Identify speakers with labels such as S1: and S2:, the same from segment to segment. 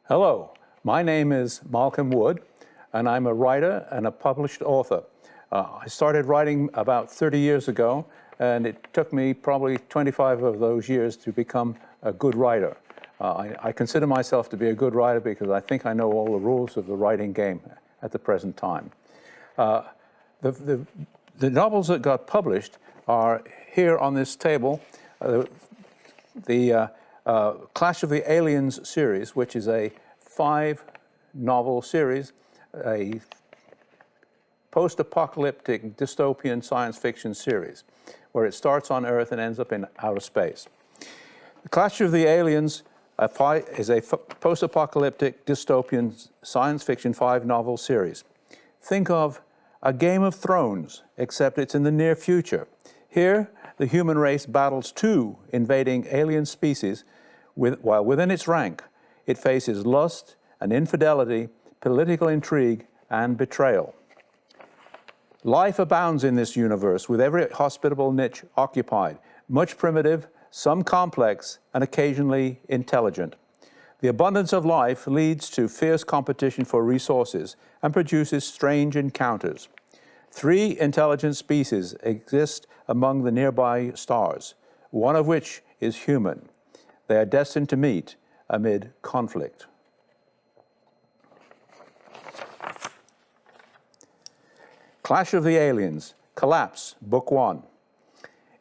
S1: Hello, my name is Malcolm Wood, and I'm a writer and a published author. I started writing about 30 years ago, and it took me probably 25 of those years to become a good writer. I consider myself to be a good writer because I think I know all the rules of the writing game at the present time. The novels that got published are here on this table. The Clash of the Aliens series, which is a 5-novel series, a post-apocalyptic dystopian science fiction series, where it starts on Earth and ends up in outer space. The Clash of the Aliens is a post-apocalyptic dystopian science fiction 5-novel series. Think of a Game of Thrones, except it's in the near future. Here, the human race battles 2 invading alien species, while within its rank, it faces lust and infidelity, political intrigue, and betrayal. Life abounds in this universe, with every hospitable niche occupied, much primitive, some complex, and occasionally intelligent. The abundance of life leads to fierce competition for resources and produces strange encounters. 3 intelligent species exist among the nearby stars, one of which is human. They are destined to meet amid conflict. Clash of the Aliens, Collapse, Book 1.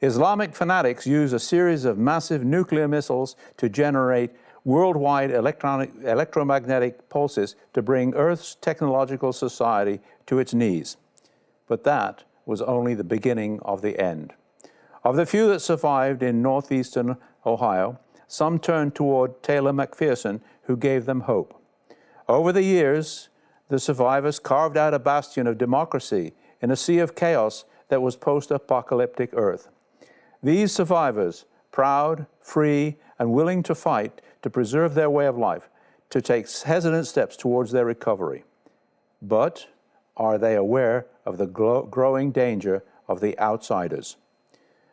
S1: Islamic fanatics use a series of massive nuclear missiles to generate worldwide electromagnetic pulses to bring Earth's technological society to its knees. But that was only the beginning of the end. Of the few that survived in northeastern Ohio, some turned toward Taylor McPherson, who gave them hope. Over the years, the survivors carved out a bastion of democracy in a sea of chaos that was post-apocalyptic Earth. These survivors, proud, free, and willing to fight to preserve their way of life, to take hesitant steps towards their recovery. But are they aware of the growing danger of the outsiders?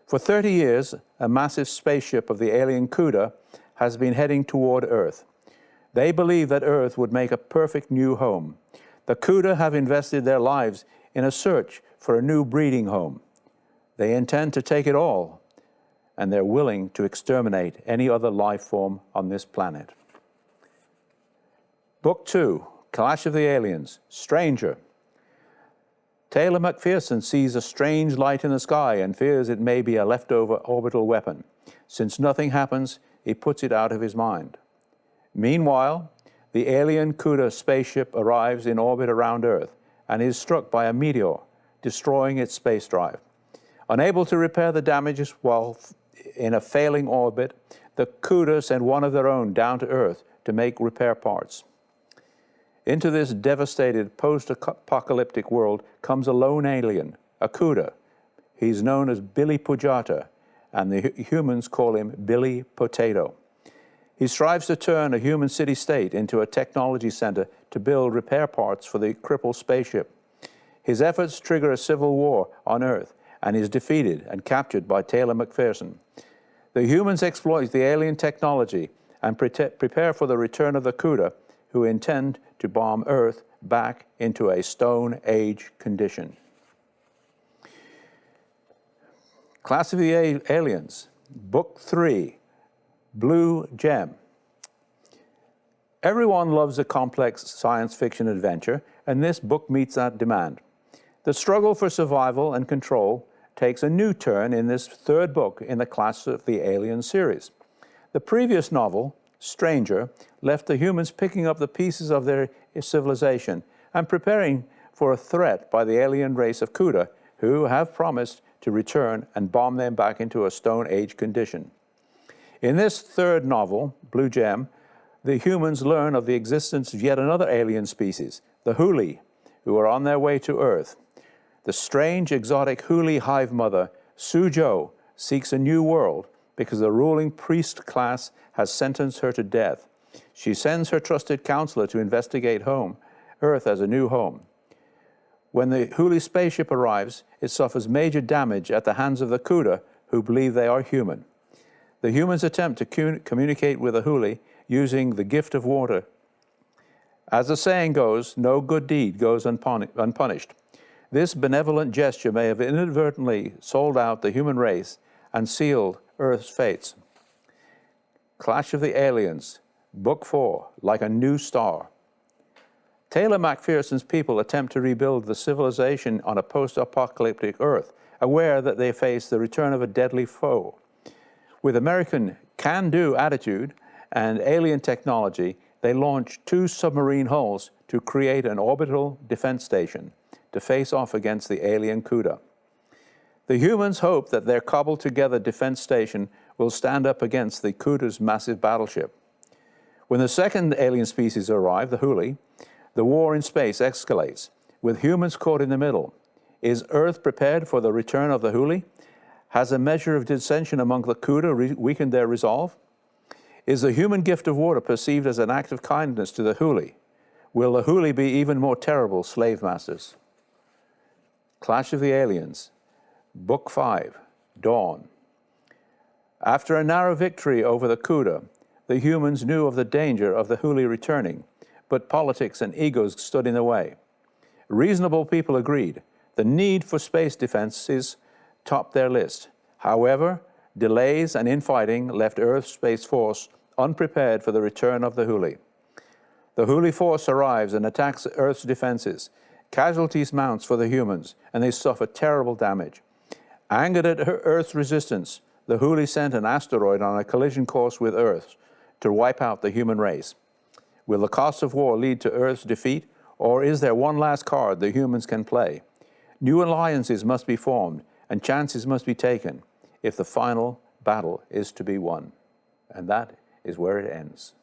S1: For 30 years, a massive spaceship of the alien CUDA has been heading toward Earth. They believe that Earth would make a perfect new home. The CUDA have invested their lives in a search for a new breeding home. They intend to take it all, and they're willing to exterminate any other life form on this planet. Book 2, Clash of the Aliens, Stranger. Taylor McPherson sees a strange light in the sky and fears it may be a leftover orbital weapon. Since nothing happens, he puts it out of his mind. Meanwhile, the alien CUDA spaceship arrives in orbit around Earth and is struck by a meteor, destroying its space drive. Unable to repair the damages while in a failing orbit, the CUDA send one of their own down to Earth to make repair parts. Into this devastated post-apocalyptic world comes a lone alien, a CUDA. He's known as Billy Pujata, and the humans call him Billy Potato. He strives to turn a human city-state into a technology center to build repair parts for the crippled spaceship. His efforts trigger a civil war on Earth, and is defeated and captured by Taylor McPherson. The humans exploit the alien technology and prepare for the return of the CUDA, who intend to bomb Earth back into a Stone Age condition. Clash of the Aliens, Book 3, Blue Gem. Everyone loves a complex science fiction adventure, and this book meets that demand. The struggle for survival and control takes a new turn in this 3rd book in the Clash of the Aliens series. The previous novel, Stranger, left the humans picking up the pieces of their civilization and preparing for a threat by the alien race of CUDA, who have promised to return and bomb them back into a Stone Age condition. In this 3rd novel, Blue Gem, the humans learn of the existence of yet another alien species, the Huli, who are on their way to Earth. The strange, exotic Huli hive mother, Suzhou, seeks a new world because the ruling priest class has sentenced her to death. She sends her trusted counselor to investigate Earth as a new home. When the Huli spaceship arrives, it suffers major damage at the hands of the CUDA, who believe they are human. The humans attempt to communicate with the Huli using the gift of water As the saying goes, no good deed goes unpunished. This benevolent gesture may have inadvertently sold out the human race and sealed Earth's fates. Clash of the Aliens, Book 4, Like a New Star. Taylor Macpherson's people attempt to rebuild the civilization on a post-apocalyptic Earth, aware that they face the return of a deadly foe. With American can-do attitude and alien technology, they launched 2 submarine hulls to create an orbital defense station to face off against the alien CUDA. The humans hope that their cobbled-together defense station will stand up against the CUDA's massive battleship. When the second alien species arrive, the Huli, the war in space escalates, with humans caught in the middle. Is Earth prepared for the return of the Huli? Has a measure of dissension among the CUDA weakened their resolve? Is the human gift of water perceived as an act of kindness to the Huli? Will the Huli be even more terrible slave masters? Clash of the Aliens, Book 5, Dawn. After a narrow victory over the CUDA, the humans knew of the danger of the Huli returning, but politics and egos stood in the way. Reasonable people agreed. The need for space defenses topped their list. However, delays and infighting left Earth's Space Force unprepared for the return of the Huli. The Huli force arrives and attacks Earth's defenses. Casualties mounts for the humans, and they suffer terrible damage. Angered at Earth's resistance, the Huli sent an asteroid on a collision course with Earth to wipe out the human race. Will the cost of war lead to Earth's defeat, or is there one last card the humans can play? New alliances must be formed, and chances must be taken if the final battle is to be won. And that is where it ends.